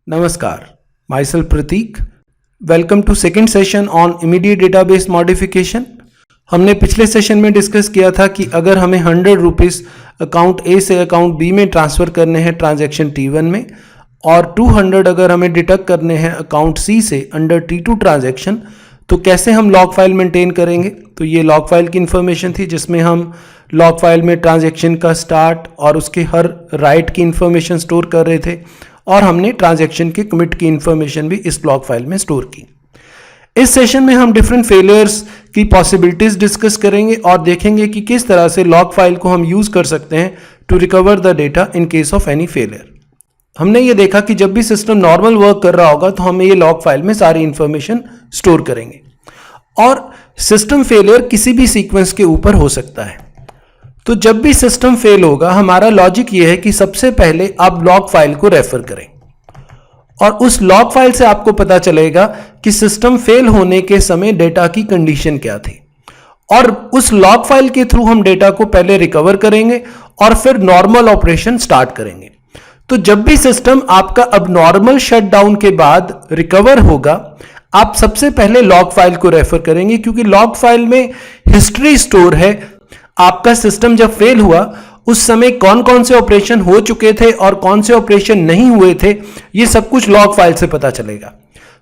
Namaskar, myself Prateek. Welcome to second session on immediate database modification. हमने पिछले session में discuss किया था कि अगर हमें 100 रुपीज़ अकाउंट ए से अकाउंट बी में ट्रांसफ़र करने हैं ट्रांजैक्शन T1 में और 200 अगर हमें डिडक्ट करने हैं अकाउंट सी से अंडर T2 ट्रांजैक्शन, तो कैसे हम लॉग फाइल मेंटेन करेंगे। तो ये लॉग फाइल की इन्फॉर्मेशन थी जिसमें हम लॉग फाइल में ट्रांजैक्शन का स्टार्ट और उसके हर राइट की इन्फॉर्मेशन स्टोर कर रहे थे और हमने ट्रांजैक्शन के कमिट की इन्फॉर्मेशन भी इस लॉग फाइल में स्टोर की। इस सेशन में हम डिफरेंट फेलियर्स की पॉसिबिलिटीज डिस्कस करेंगे और देखेंगे कि किस तरह से लॉग फाइल को हम यूज कर सकते हैं to recover the data in case of any failure. हमने ये देखा कि जब भी सिस्टम नॉर्मल वर्क कर रहा होगा तो हम ये लॉग फाइल में सारी इंफॉर्मेशन स्टोर करेंगे और सिस्टम फेलियर किसी भी सीक्वेंस के ऊपर हो सकता है। तो जब भी सिस्टम फेल होगा हमारा लॉजिक ये है कि सबसे पहले आप लॉग फाइल को रेफर करें और उस लॉग फाइल से आपको पता चलेगा कि सिस्टम फेल होने के समय डेटा की कंडीशन क्या थी और उस लॉग फाइल के थ्रू हम डेटा को पहले रिकवर करेंगे और फिर नॉर्मल ऑपरेशन स्टार्ट करेंगे। तो जब भी सिस्टम आपका अब नॉर्मल शटडाउन के बाद रिकवर होगा आप सबसे पहले लॉग फाइल को रेफर करेंगे, क्योंकि लॉग फाइल में हिस्ट्री स्टोर है। आपका सिस्टम जब फेल हुआ उस समय कौन कौन से ऑपरेशन हो चुके थे और कौन से ऑपरेशन नहीं हुए थे, ये सब कुछ लॉग फाइल से पता चलेगा।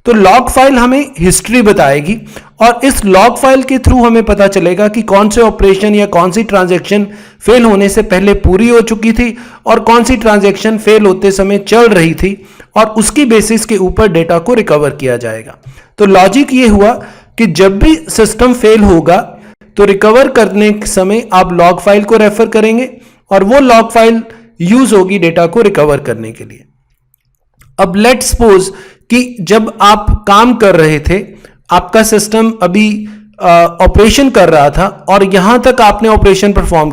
तो लॉग फाइल हमें हिस्ट्री बताएगी और इस लॉग फाइल के थ्रू हमें पता चलेगा कि कौन से ऑपरेशन या कौन सी ट्रांजैक्शन फेल होने से पहले पूरी हो चुकी थी और कौन सी ट्रांजैक्शन फेल होते समय चल रही थी और उसकी बेसिस के ऊपर डेटा को रिकवर किया जाएगा। तो लॉजिक ये हुआ कि जब भी सिस्टम फेल होगा तो रिकवर करने के समय आप लॉग फाइल को रेफर करेंगे और वो लॉग फाइल यूज होगी डेटा को रिकवर करने के लिए। अब लेट्स सपोज कि जब आप काम कर रहे थे, आपका सिस्टम अभी ऑपरेशन कर रहा था और यहां तक आपने ऑपरेशन परफॉर्म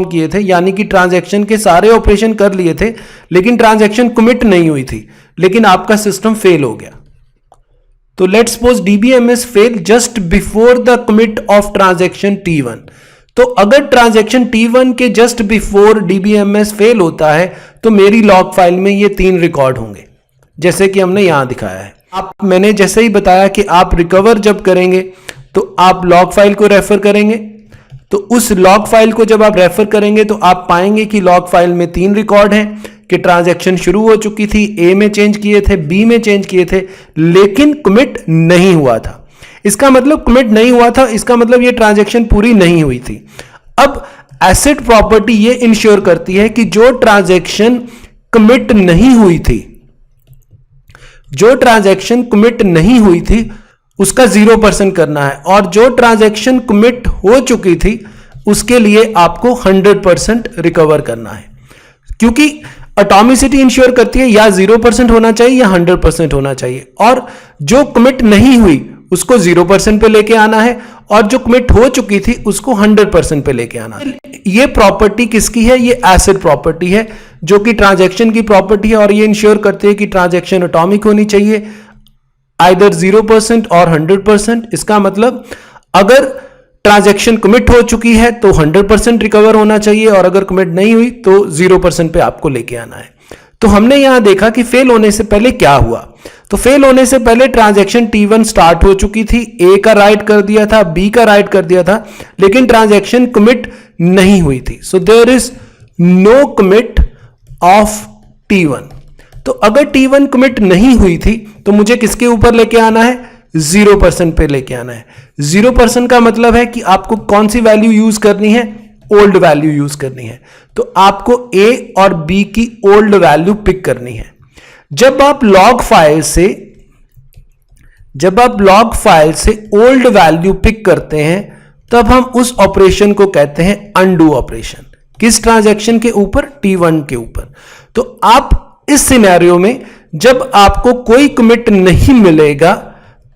किए थे, यानी कि ट्रांजैक्शन के सारे ऑपरेशन कर लिए थे लेकिन ट्रांजैक्शन कमिट नहीं हुई थी, लेकिन आपका सिस्टम फेल हो गया। तो let's suppose DBMS fail just before the commit of transaction T1। तो अगर ट्रांजैक्शन T1 के जस्ट बिफोर DBMS फेल होता है तो मेरी लॉग फाइल में ये 3 रिकॉर्ड होंगे, जैसे कि हमने यहां दिखाया है। मैंने जैसे ही बताया कि आप रिकवर जब करेंगे तो आप लॉग फाइल को रेफर करेंगे। तो उस लॉग फाइल को जब आप रेफर करेंगे तो आप पाएंगे कि लॉग फाइल में 3 रिकॉर्ड हैं कि ट्रांजैक्शन शुरू हो चुकी थी, ए में चेंज किए थे, बी में चेंज किए थे, लेकिन कमिट नहीं हुआ था। इसका मतलब कमिट नहीं हुआ था, इसका मतलब ये ट्रांजैक्शन पूरी नहीं हुई थी। अब एसेट प्रॉपर्टी ये इंश्योर करती है कि जो ट्रांजैक्शन कमिट नहीं हुई थी उसका 0% करना है और जो ट्रांजैक्शन कमिट हो चुकी थी उसके लिए आपको 100% रिकवर करना है, क्योंकि एटॉमिसिटी इंश्योर करती है या 0% होना चाहिए या 100% होना चाहिए और जो कमिट नहीं हुई उसको 0% पे लेके आना है और जो कमिट हो चुकी थी उसको 100% पे लेके आना है। ये प्रॉपर्टी किसकी है? ये एसिड प्रॉपर्टी है जो कि ट्रांजैक्शन की प्रॉपर्टी है और ये इंश्योर करती है कि ट्रांजैक्शन एटॉमिक होनी चाहिए, आइदर 0% और 100%। इसका मतलब अगर ट्रांजैक्शन कमिट हो चुकी है तो 100% रिकवर होना चाहिए और अगर कमिट नहीं हुई तो 0% पे आपको लेके आना है। तो हमने यहां देखा कि फेल होने से पहले क्या हुआ। तो फेल होने से पहले ट्रांजैक्शन T1 स्टार्ट हो चुकी थी, ए का राइट कर दिया था, बी का राइट कर दिया था, लेकिन ट्रांजैक्शन कमिट नहीं हुई थी। So there is no commit of T1। तो अगर T1 कमिट नहीं हुई थी तो मुझे किसके ऊपर लेके आना है? 0% पे लेके आना है। 0% का मतलब है कि आपको कौन सी वैल्यू यूज करनी है? ओल्ड वैल्यू यूज करनी है। तो आपको A और B की ओल्ड वैल्यू पिक करनी है। जब आप लॉग फाइल से ओल्ड वैल्यू पिक करते हैं तब हम उस ऑपरेशन को कहते हैं अनडू ऑपरेशन। किस ट्रांजैक्शन के ऊपर? T1 के ऊपर। तो आप इस सिनेरियो में जब आपको कोई कमिट नहीं मिलेगा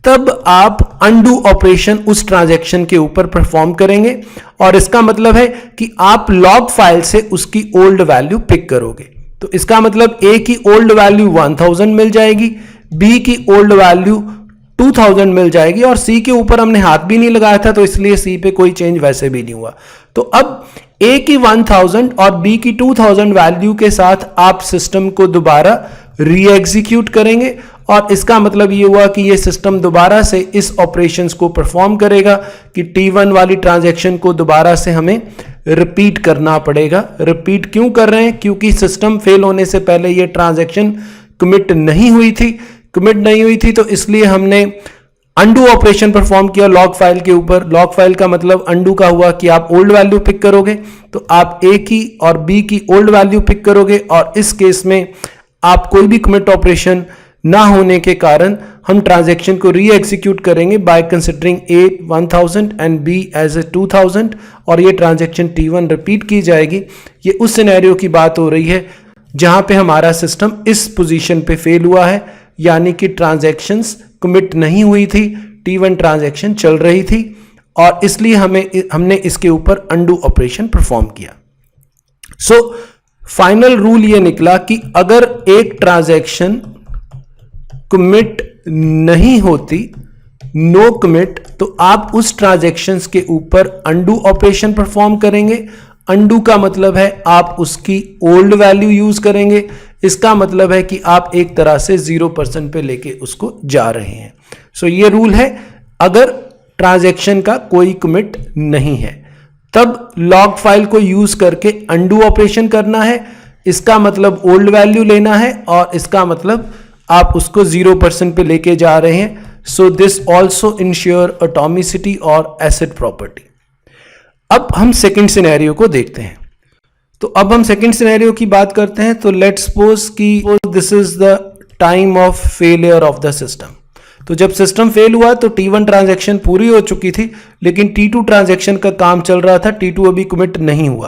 तब आप अनडू ऑपरेशन उस ट्रांजैक्शन के ऊपर परफॉर्म करेंगे और इसका मतलब है कि आप लॉग फाइल से उसकी ओल्ड वैल्यू पिक करोगे। तो इसका मतलब A की ओल्ड वैल्यू 1000 मिल जाएगी, B की ओल्ड वैल्यू 2000 मिल जाएगी, और सी के ऊपर हमने हाथ भी नहीं लगाया था तो इसलिए सी पे कोई चेंज वैसे भी नहीं हुआ। तो अब ए की 1000 और बी की 2000 वैल्यू के साथ आप सिस्टम को दोबारा री एग्जीक्यूट करेंगे, और इसका मतलब ये हुआ कि ये सिस्टम दोबारा से इस ऑपरेशंस को परफॉर्म करेगा कि T1 वाली ट्रांजैक्शन को दोबारा से हमें रिपीट करना पड़ेगा। रिपीट क्यों कर रहे हैं? क्योंकि सिस्टम फेल होने से पहले ये ट्रांजैक्शन कमिट नहीं हुई थी, तो इसलिए हमने अंडू ऑपरेशन परफॉर्म किया लॉग फाइल के ऊपर। लॉग फाइल का मतलब अंडू का हुआ कि आप ओल्ड वैल्यू पिक करोगे, तो आप ए की और बी की ओल्ड वैल्यू पिक करोगे, और इस केस में आप कोई भी कमिट ऑपरेशन ना होने के कारण हम ट्रांजैक्शन को री एग्जीक्यूट करेंगे by considering A 1000 and B as A 2000, और ये ट्रांजैक्शन T1 रिपीट की जाएगी। ये उस सिनेरियो की बात हो रही है जहां पे हमारा सिस्टम इस पोजीशन पे फेल हुआ है, यानी कि ट्रांजैक्शंस कमिट नहीं हुई थी, T1 ट्रांजैक्शन चल रही थी, और इसलिए हमने इसके ऊपर अंडू ऑपरेशन परफॉर्म किया। सो फाइनल रूल ये निकला कि अगर एक ट्रांजैक्शन कमिट नहीं होती, नो कमिट, तो आप उस ट्रांजैक्शंस के ऊपर अंडू ऑपरेशन परफॉर्म करेंगे। अंडू का मतलब है आप उसकी ओल्ड वैल्यू यूज करेंगे। इसका मतलब है कि आप एक तरह से 0% पे लेके उसको जा रहे हैं। सो ये रूल है, अगर ट्रांजैक्शन का कोई कमिट नहीं है तब लॉग फाइल को यूज करके अंडू ऑपरेशन करना है। इसका मतलब ओल्ड वैल्यू लेना है, और इसका मतलब आप उसको 0% पे लेके जा रहे हैं। So this also ensure atomicity और एसिड प्रॉपर्टी। अब हम सेकंड सिनेरियो को देखते हैं। तो अब हम सेकंड सिनेरियो की बात करते हैं। तो लेट्स सपोज कि this is the time of failure of the system. तो जब सिस्टम फेल हुआ तो T1 ट्रांजैक्शन पूरी हो चुकी थी, लेकिन T2 ट्रांजैक्शन का काम चल रहा था, T2 अभी कमिट नहीं हुआ।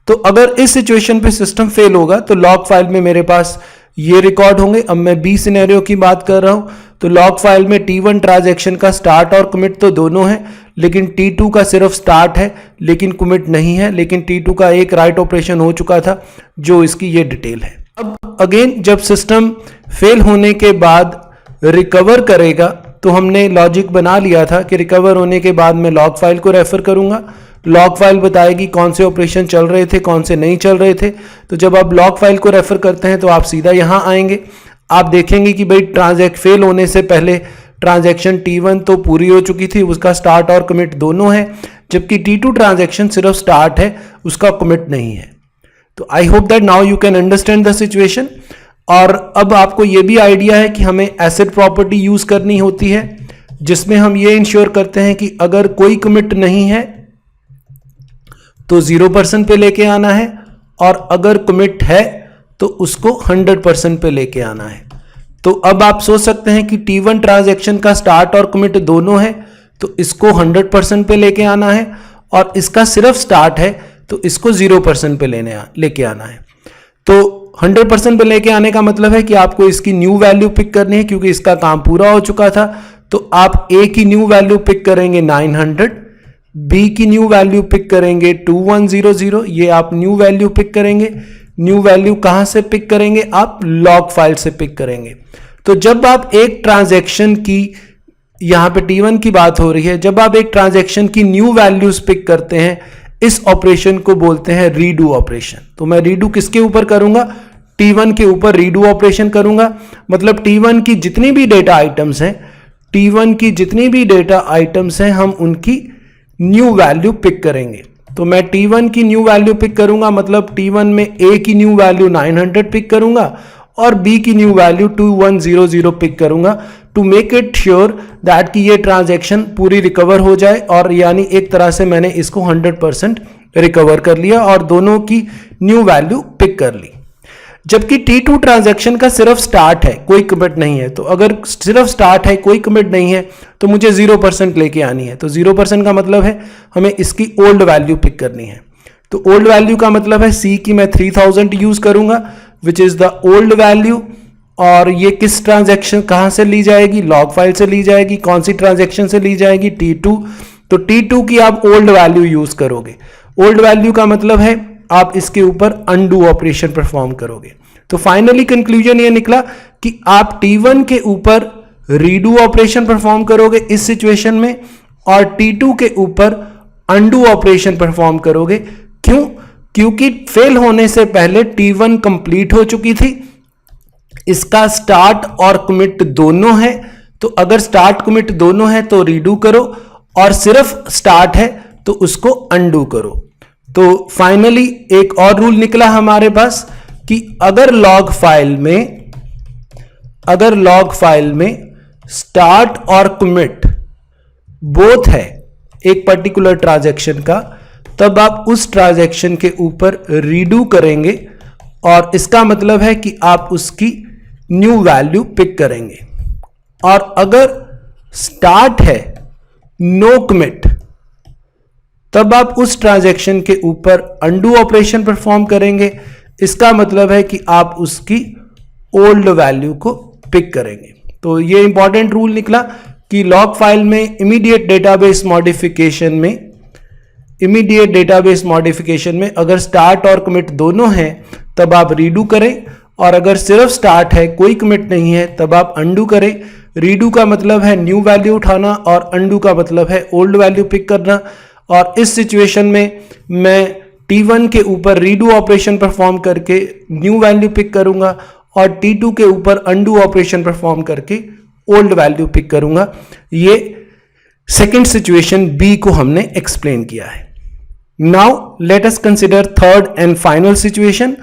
तो अगर इस सिचुएशन पे सिस्टम फेल होगा तो लॉग फाइल में मेरे पास ये रिकॉर्ड होंगे। अब मैं बी सिनेरियो की बात कर रहा हूं, तो लॉग फाइल में T1 ट्रांजैक्शन का स्टार्ट और कमिट तो दोनों है, लेकिन T2 का सिर्फ स्टार्ट है लेकिन कमिट नहीं है, लेकिन T2 का एक राइट ऑपरेशन हो चुका था, जो इसकी ये डिटेल है। अब अगेन जब सिस्टम फेल होने के बाद रिकवर करेगा, तो हमने लॉजिक बना लिया था कि रिकवर होने के बाद मैं लॉग फाइल को रेफर करूंगा। लॉग फाइल बताएगी कौन से ऑपरेशन चल रहे थे, कौन से नहीं चल रहे थे। तो जब आप लॉग फाइल को रेफर करते हैं तो आप सीधा यहां आएंगे, आप देखेंगे कि भाई फेल होने से पहले ट्रांजैक्शन T1 तो पूरी हो चुकी थी, उसका स्टार्ट और कमिट दोनों है, जबकि T2 ट्रांजैक्शन सिर्फ स्टार्ट है, उसका कमिट नहीं है। तो I hope that now you can understand the situation. और अब आपको यह भी आइडिया है कि हमें एसिड प्रॉपर्टी यूज करनी होती है, जिसमें हम ये इंश्योर करते हैं कि अगर कोई कमिट नहीं है तो 0% पे लेके आना है, और अगर कमिट है तो उसको 100% पे लेके आना है। तो अब आप सोच सकते हैं कि T1 ट्रांजैक्शन का स्टार्ट और कमिट दोनों है, तो इसको 100% पे लेके आना है, और इसका सिर्फ स्टार्ट है तो इसको 0% पे लेके आना है। तो 100% पे लेके आने का मतलब है कि आपको इसकी न्यू वैल्यू पिक करनी है, क्योंकि इसका काम पूरा हो चुका था। तो आप A की न्यू वैल्यू पिक करेंगे 900, B की न्यू वैल्यू पिक करेंगे 2100, ये आप न्यू वैल्यू पिक करेंगे। न्यू वैल्यू कहां से पिक करेंगे? आप लॉग फाइल से पिक करेंगे। तो जब आप एक ट्रांजैक्शन की, यहां पे T1 की बात हो रही है, जब आप एक ट्रांजैक्शन की न्यू वैल्यूज पिक करते हैं, इस ऑपरेशन को बोलते हैं रीडू ऑपरेशन। तो मैं रीडू किसके ऊपर करूंगा? T1 के ऊपर रीडू ऑपरेशन करूंगा। मतलब T1 की जितनी भी डेटा आइटम्स हैं, T1 की जितनी भी डेटा आइटम्स हैं, हम उनकी न्यू वैल्यू पिक करेंगे। तो मैं T1 की न्यू वैल्यू पिक करूंगा, मतलब T1 में A की न्यू वैल्यू 900 पिक करूंगा और B की न्यू वैल्यू 2100 पिक करूंगा, to make it sure that कि ये ट्रांजैक्शन पूरी रिकवर हो जाए, और यानी एक तरह से मैंने इसको 100% रिकवर कर लिया और दोनों की न्यू वैल्यू पिक कर ली। जबकि T2 ट्रांजैक्शन का सिर्फ स्टार्ट है, कोई कमिट नहीं है। तो अगर सिर्फ स्टार्ट है, कोई कमिट नहीं है, तो मुझे 0% लेके आनी है। तो 0% का मतलब है हमें इसकी ओल्ड वैल्यू पिक करनी है। तो ओल्ड वैल्यू का मतलब है C की मैं 3000 यूज करूंगा, which is the old value. और ये किस ट्रांजैक्शन कहां से ली जाएगी? लॉग फाइल से ली जाएगी। कौन सी ट्रांजैक्शन से ली जाएगी? T2। तो T2 की आप ओल्ड वैल्यू यूज करोगे। ओल्ड वैल्यू का मतलब है आप इसके ऊपर अनडू ऑपरेशन परफॉर्म करोगे। तो फाइनली कंक्लूजन ये निकला कि आप T1 के ऊपर रीडू ऑपरेशन परफॉर्म करोगे इस सिचुएशन में, और T2 के ऊपर अंडू ऑपरेशन परफॉर्म करोगे। क्यों? क्योंकि फेल होने से पहले T1 कंप्लीट हो चुकी थी, इसका स्टार्ट और कमिट दोनों है, तो अगर स्टार्ट कमिट दोनों है तो रीडू करो, और सिर्फ स्टार्ट है तो उसको अंडू करो। तो फाइनली एक और रूल निकला हमारे पास कि अगर लॉग फाइल में स्टार्ट और कमिट बोथ है एक पर्टिकुलर ट्रांजैक्शन का, तब आप उस ट्रांजैक्शन के ऊपर रीडू करेंगे, और इसका मतलब है कि आप उसकी न्यू वैल्यू पिक करेंगे। और अगर स्टार्ट है नो कमिट, तब आप उस ट्रांजैक्शन के ऊपर अंडू ऑपरेशन परफॉर्म करेंगे। इसका मतलब है कि आप उसकी ओल्ड वैल्यू को पिक करेंगे। तो ये इंपॉर्टेंट रूल निकला कि लॉग फाइल में इमीडिएट डेटाबेस मॉडिफिकेशन में अगर स्टार्ट और कमिट दोनों हैं तब आप रीडू करें, और अगर सिर्फ स्टार्ट है कोई कमिट नहीं है तब आप अंडू करें। रीडू का मतलब है न्यू वैल्यू उठाना, और अंडू का मतलब है ओल्ड वैल्यू पिक करना। और इस सिचुएशन में मैं T1 के ऊपर रीडू ऑपरेशन परफॉर्म करके न्यू वैल्यू पिक करूंगा, और T2 के ऊपर अंडू ऑपरेशन परफॉर्म करके ओल्ड वैल्यू पिक करूंगा। ये सेकंड सिचुएशन बी को हमने एक्सप्लेन किया है। Now let us consider third and final situation.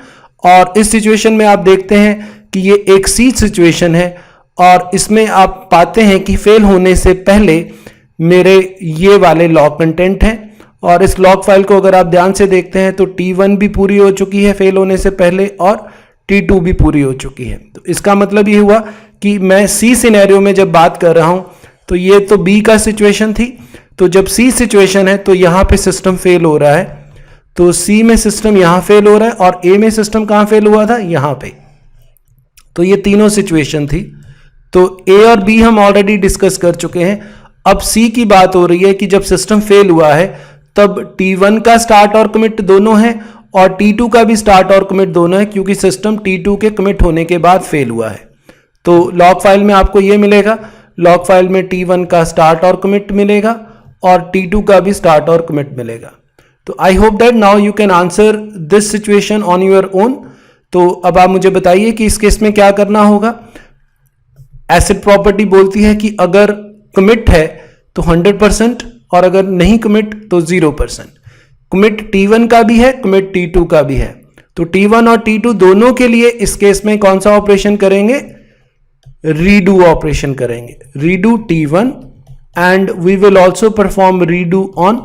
और इस सिचुएशन में आप देखते हैं कि ये एक सी सिचुएशन है, और इसमें आप पाते हैं कि फेल होने से पहले मेरे ये वाले लॉग कंटेंट हैं, और इस लॉग फाइल को अगर आप ध्यान से देखते हैं तो T1 भी पूरी हो चुकी है फेल होने से पहले, और T2 भी पूरी हो चुकी है। तो इसका मतलब ये हुआ कि मैं सी सिनेरियो में जब बात कर रहा हूं तो ये तो बी का सिचुएशन थी, तो जब सी सिचुएशन है तो यहां पे सिस्टम फेल हो रहा है, तो सी में सिस्टम यहां फेल हो रहा है, और ए में सिस्टम कहां फेल हुआ था? यहां पे। तो ये तीनों सिचुएशन थी। तो ए और बी हम ऑलरेडी डिस्कस कर चुके हैं। अब सी की बात हो रही है कि जब सिस्टम फेल हुआ है तब T1 का स्टार्ट और कमिट दोनों है, और T2 का भी स्टार्ट और कमिट दोनों है, क्योंकि सिस्टम T2 के कमिट होने के बाद फेल हुआ है। तो लॉग फाइल में आपको ये मिलेगा, लॉग फाइल में T1 का स्टार्ट और कमिट मिलेगा, और T2 का भी स्टार्ट और कमिट मिलेगा। तो I hope that now you can answer this situation on your own. तो अब आप मुझे बताइए कि इस केस में क्या करना होगा। एसिड प्रॉपर्टी बोलती है कि अगर कमिट है तो 100%, और अगर नहीं कमिट तो 0%। कमिट T1 का भी है, कमिट T2 का भी है, तो T1 और T2 दोनों के लिए इस केस में कौन सा ऑपरेशन करेंगे? रीडू ऑपरेशन करेंगे। Redo T1 and we will also perform redo on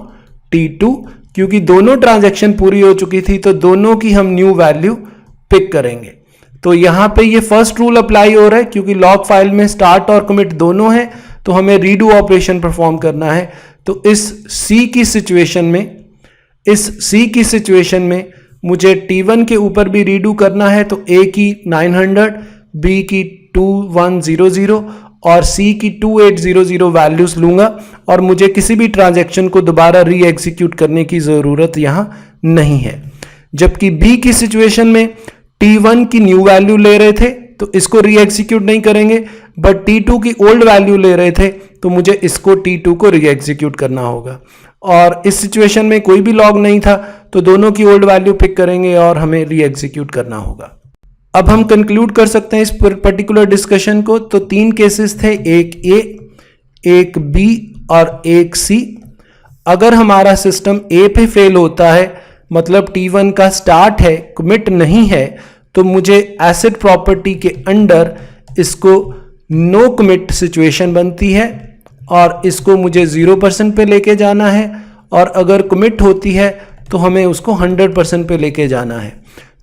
T2, क्योंकि दोनों ट्रांजैक्शन पूरी हो चुकी थी, तो दोनों की हम न्यू वैल्यू पिक करेंगे। तो यहां पे ये फर्स्ट रूल अप्लाई हो रहा है, क्योंकि लॉग फाइल में स्टार्ट और कमिट दोनों है, तो हमें रीडू ऑपरेशन परफॉर्म करना है। तो इस सी की सिचुएशन में मुझे T1 के ऊपर भी रीडू करना है, तो A की 900, B की 2100 और C की 2800 वैल्यूज लूंगा, और मुझे किसी भी ट्रांजैक्शन को दोबारा री एग्जीक्यूट करने की जरूरत यहां नहीं है। जबकि B की सिचुएशन में T1 की न्यू वैल्यू ले रहे थे, तो इसको री एग्जीक्यूट नहीं करेंगे, बट T2 की ओल्ड वैल्यू ले रहे थे, तो मुझे इसको T2 को री एग्जीक्यूट करना होगा। और इस सिचुएशन में कोई भी लॉग नहीं था, तो दोनों की ओल्ड वैल्यू पिक करेंगे और हमें री एग्जीक्यूट करना होगा। अब हम कंक्लूड कर सकते हैं इस पर्टिकुलर डिस्कशन को। तो 3 केसेस थे, एक A, एक B और एक C। अगर हमारा सिस्टम A पे फेल होता है, मतलब T1 का स्टार्ट है, कमिट नहीं है, तो मुझे एसिड प्रॉपर्टी के अंडर इसको नो कमिट सिचुएशन बनती है, और इसको मुझे 0% पे लेके जाना है, और अगर कमिट होती है तो हमें उसको 100% पे लेके जाना है।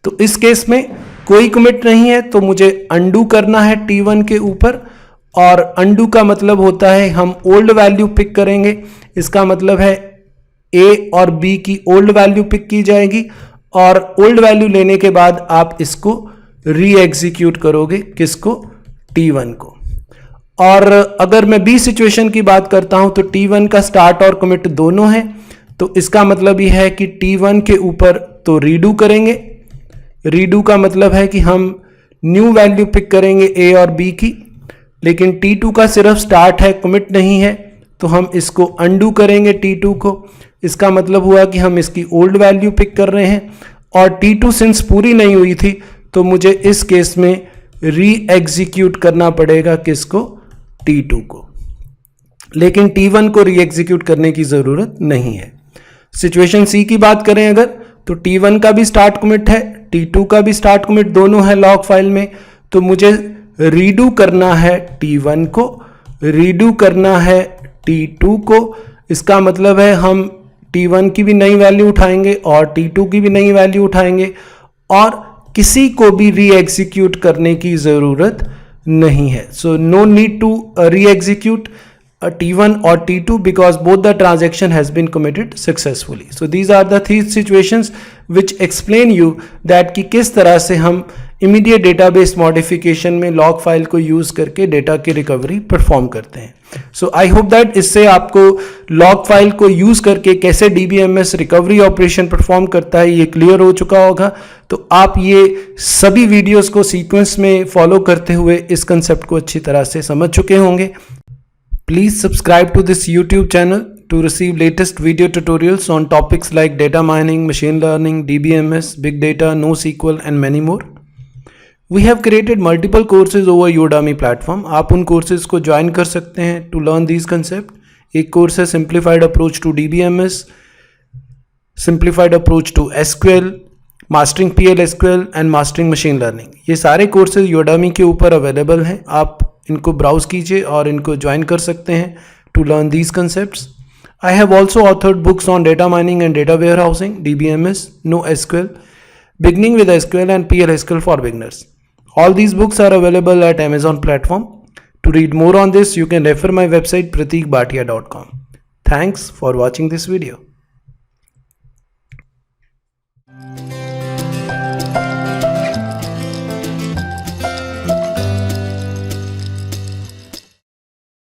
तो इस केस में कोई कमिट नहीं है, तो मुझे अंडू करना है T1 के ऊपर, और अंडू का मतलब होता है हम ओल्ड वैल्यू पिक करेंगे। इसका मतलब है A और B की ओल्ड वैल्यू पिक की जाएगी, और ओल्ड वैल्यू लेने के बाद आप इसको री एग्जीक्यूट करोगे, किसको? T1 को। और अगर मैं B सिचुएशन की बात करता हूं तो T1 का स्टार्ट और कमिट दोनों है, तो इसका मतलब यह है कि T1 के ऊपर तो रीडू करेंगे। रीडू का मतलब है कि हम न्यू वैल्यू पिक करेंगे A और B की, लेकिन T2 का सिर्फ स्टार्ट है, कमिट नहीं है, तो हम इसको अंडू करेंगे T2 को। इसका मतलब हुआ कि हम इसकी ओल्ड वैल्यू पिक कर रहे हैं, और T2 सिंस पूरी नहीं हुई थी तो मुझे इस केस में री एग्जीक्यूट करना पड़ेगा किसको, T2 को। लेकिन T1 को री एग्जीक्यूट करने की जरूरत नहीं है। सिचुएशन सी की बात करें अगर, तो T1 का भी स्टार्ट कमिट है, T2 का भी स्टार्ट कमिट, दोनों है लॉग फाइल में, तो मुझे रीडू करना है T1 को, रीडू करना है T2 को। इसका मतलब है हम T1 की भी नई वैल्यू उठाएंगे और T2 की भी नई वैल्यू उठाएंगे, और किसी को भी री एग्जीक्यूट करने की जरूरत नहीं है। So no need to reexecute T1 or T2 because both the transaction has been committed successfully. So these are the three situations which explain you that कि किस तरह से हम immediate database modification में log file को use करके data की recovery perform करते हैं। So I hope that इससे आपको log file को use करके कैसे DBMS recovery operation perform करता है ये clear हो चुका होगा। तो आप ये सभी videos को sequence में follow करते हुए इस concept को अच्छी तरह से समझ चुके होंगे। Please subscribe to this YouTube channel to receive latest video tutorials on topics like data mining, machine learning, DBMS, big data, NoSQL and many more. We have created multiple courses over Udemy platform. आप उन courses को join कर सकते हैं to learn these concepts. एक course है Simplified Approach to DBMS, Simplified Approach to SQL, Mastering PL/SQL and Mastering Machine Learning. ये सारे courses Udemy के ऊपर available हैं। आप इनको ब्राउज कीजिए और इनको ज्वाइन कर सकते हैं to learn these concepts. I have also authored books on data mining and data warehousing, DBMS, NoSQL, beginning with SQL and PL/SQL for beginners. All these books are available at Amazon platform. To read more on this, you can refer my website prateekbhatia.com. Thanks for watching this video.